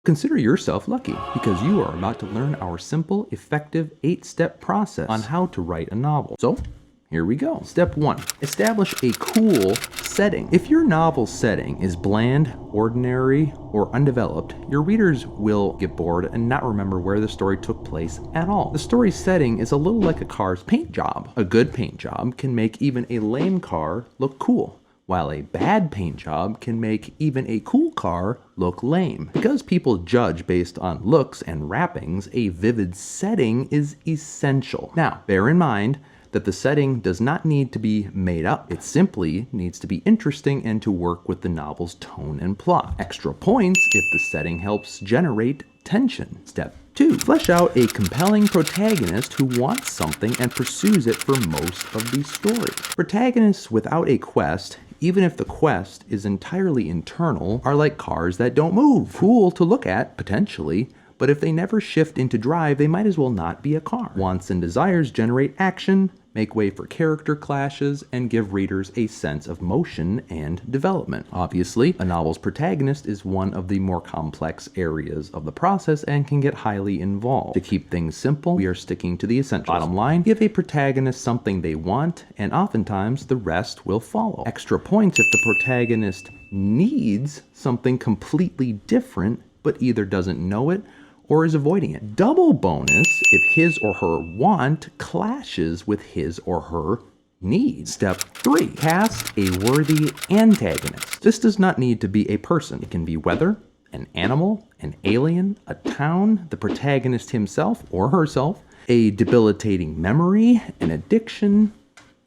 Consider yourself lucky because you are about to learn our simple, effective 8-step process on how to write a novel. So, here we go. Step 1. Establish a cool setting. If your novel setting is bland, ordinary, or undeveloped, your readers will get bored and not remember where the story took place at all. The story setting is a little like a car's paint job. A good paint job can make even a lame car look cool, while a bad paint job can make even a cool car look lame. Because people judge based on looks and wrappings, a vivid setting is essential. Now, bear in mind that the setting does not need to be made up. It simply needs to be interesting and to work with the novel's tone and plot. Extra points if the setting helps generate tension. Step 2. Flesh out a compelling protagonist who wants something and pursues it for most of the story. Protagonists without a quest, even if the quest is entirely internal, are like cars that don't move. Cool to look at, potentially, but if they never shift into drive, they might as well not be a car. Wants and desires generate action, make way for character clashes, and give readers a sense of motion and development. Obviously, a novel's protagonist is one of the more complex areas of the process and can get highly involved. To keep things simple, we are sticking to the essentials. Bottom line, give a protagonist something they want, and oftentimes the rest will follow. Extra points if the protagonist needs something completely different, but either doesn't know it or is avoiding it. Double bonus if his or her want clashes with his or her needs. Step 3. Cast a worthy antagonist. This does not need to be a person. It can be weather, an animal, an alien, a town, the protagonist himself or herself, a debilitating memory, an addiction,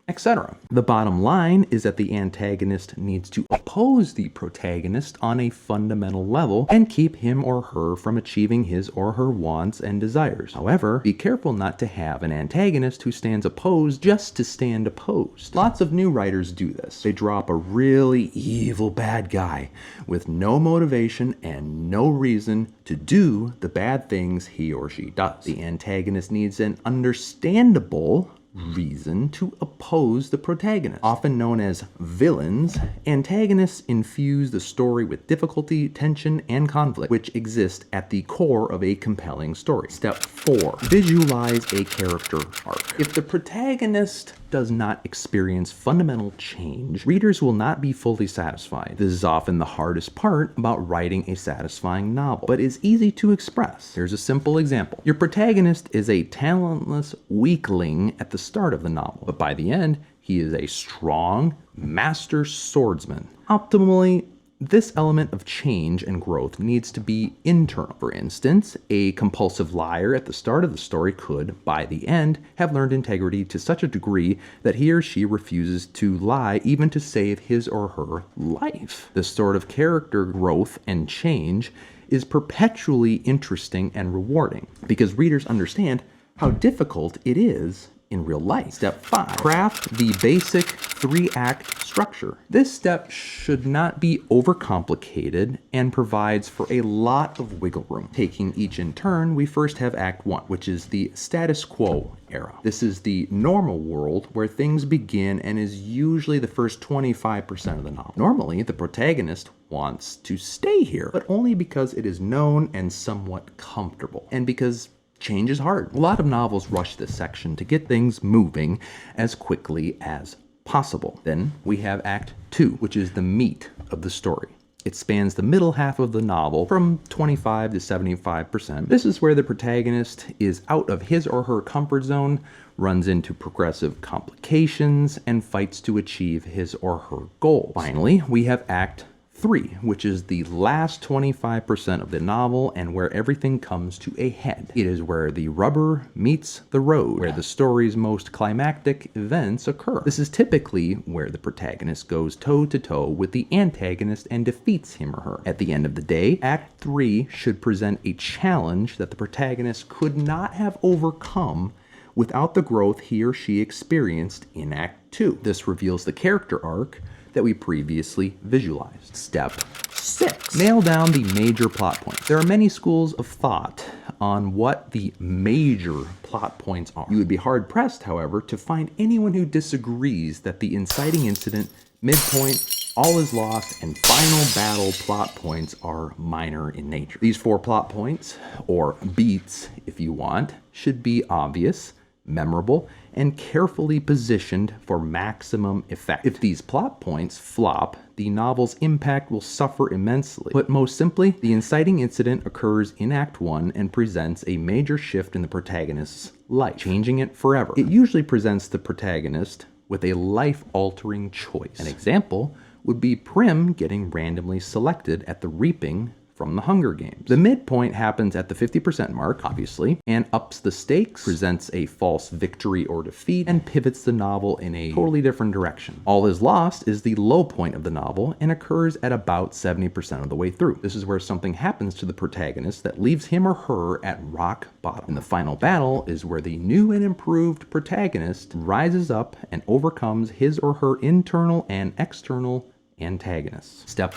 etc. The bottom line is that the antagonist needs to oppose the protagonist on a fundamental level and keep him or her from achieving his or her wants and desires. However, be careful not to have an antagonist who stands opposed just to stand opposed. Lots of new writers do this. They drop a really evil bad guy with no motivation and no reason to do the bad things he or she does. The antagonist needs an understandable reason to oppose the protagonist. Often known as villains, antagonists infuse the story with difficulty, tension, and conflict, which exist at the core of a compelling story. Step 4. Visualize a character arc. If the protagonist does not experience fundamental change, readers will not be fully satisfied. This is often the hardest part about writing a satisfying novel, but is easy to express. Here's a simple example. Your protagonist is a talentless weakling at the start of the novel, but by the end, he is a strong master swordsman. Optimally, this element of change and growth needs to be internal. For instance, a compulsive liar at the start of the story could, by the end, have learned integrity to such a degree that he or she refuses to lie even to save his or her life. This sort of character growth and change is perpetually interesting and rewarding because readers understand how difficult it is in real life. Step 5. Craft the basic 3-act structure. This step should not be overcomplicated and provides for a lot of wiggle room. Taking each in turn, we first have Act 1, which is the status quo era. This is the normal world where things begin and is usually the first 25% of the novel. Normally, the protagonist wants to stay here, but only because it is known and somewhat comfortable, and because change is hard. A lot of novels rush this section to get things moving as quickly as possible. Then we have Act 2, which is the meat of the story. It spans the middle half of the novel from 25 to 75%. This is where the protagonist is out of his or her comfort zone, runs into progressive complications, and fights to achieve his or her goals. Finally, we have Act 3, which is the last 25% of the novel and where everything comes to a head. It is where the rubber meets the road, where the story's most climactic events occur. This is typically where the protagonist goes toe-to-toe with the antagonist and defeats him or her. At the end of the day, Act 3 should present a challenge that the protagonist could not have overcome without the growth he or she experienced in Act 2. This reveals the character arc that we previously visualized. Step 6. Nail down the major plot points. There are many schools of thought on what the major plot points are. You would be hard-pressed, however, to find anyone who disagrees that the inciting incident, midpoint, All is lost, and final battle plot points are minor in nature. These 4 plot points, or beats if you want, should be obvious, memorable, and carefully positioned for maximum effect. If these plot points flop, the novel's impact will suffer immensely. Put most simply, the inciting incident occurs in Act 1 and presents a major shift in the protagonist's life, changing it forever. It usually presents the protagonist with a life-altering choice. An example would be Prim getting randomly selected at the reaping from the Hunger Games. The midpoint happens at the 50% mark, obviously, and ups the stakes, presents a false victory or defeat, and pivots the novel in a totally different direction. All is Lost is the low point of the novel and occurs at about 70% of the way through. This is where something happens to the protagonist that leaves him or her at rock bottom. And the final battle is where the new and improved protagonist rises up and overcomes his or her internal and external antagonists. Step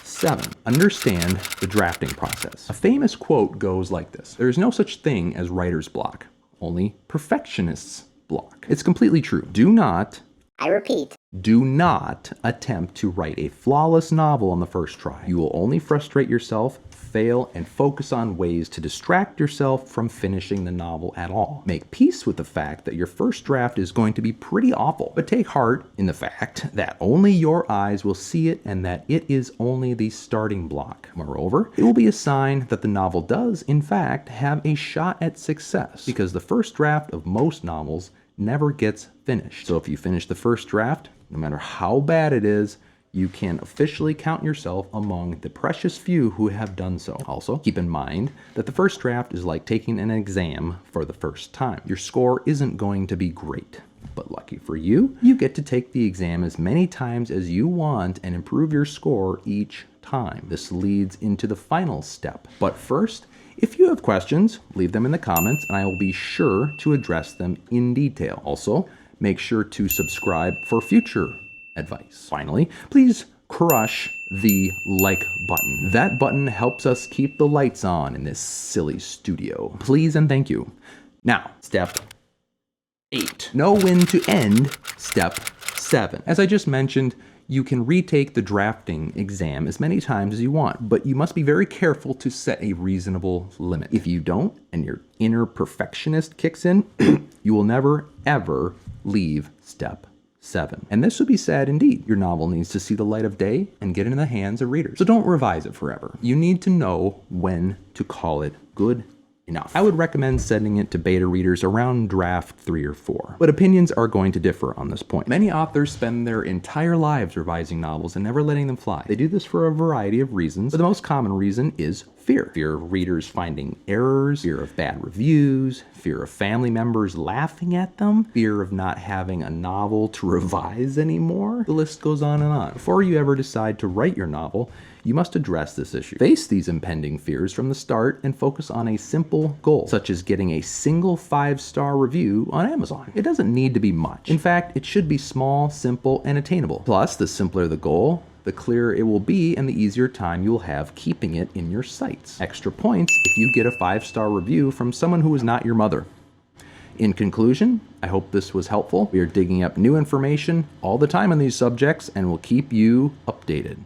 7. Understand the drafting process. A famous quote goes like this: "There is no such thing as writer's block, only perfectionist's block." It's completely true. I repeat, do not attempt to write a flawless novel on the first try. You will only frustrate yourself, fail, and focus on ways to distract yourself from finishing the novel at all. Make peace with the fact that your first draft is going to be pretty awful, but take heart in the fact that only your eyes will see it and that it is only the starting block. Moreover, it will be a sign that the novel does, in fact, have a shot at success, because the first draft of most novels never gets finished. So if you finish the first draft, no matter how bad it is, you can officially count yourself among the precious few who have done so. Also, keep in mind that the first draft is like taking an exam for the first time. Your score isn't going to be great, but lucky for you, you get to take the exam as many times as you want and improve your score each time. This leads into the final step. But first, if you have questions, leave them in the comments and I will be sure to address them in detail. Also, make sure to subscribe for future advice. Finally, please crush the like button. That button helps us keep the lights on in this silly studio. Please and thank you. Now, step 8. Know when to end step 7. As I just mentioned, you can retake the drafting exam as many times as you want, but you must be very careful to set a reasonable limit. If you don't, and your inner perfectionist kicks in, you will never, ever leave step 7. And this would be sad indeed. Your novel needs to see the light of day and get into the hands of readers. So don't revise it forever. You need to know when to call it good enough. I would recommend sending it to beta readers around draft 3 or 4, but opinions are going to differ on this point. Many authors spend their entire lives revising novels and never letting them fly. They do this for a variety of reasons, but the most common reason is fear. Fear of readers finding errors, fear of bad reviews, fear of family members laughing at them, fear of not having a novel to revise anymore. The list goes on and on. Before you ever decide to write your novel, you must address this issue. Face these impending fears from the start and focus on a simple goal, such as getting a single 5-star review on Amazon. It doesn't need to be much. In fact, it should be small, simple, and attainable. Plus, the simpler the goal, the clearer it will be and the easier time you will have keeping it in your sights. Extra points if you get a 5-star review from someone who is not your mother. In conclusion, I hope this was helpful. We are digging up new information all the time on these subjects and will keep you updated.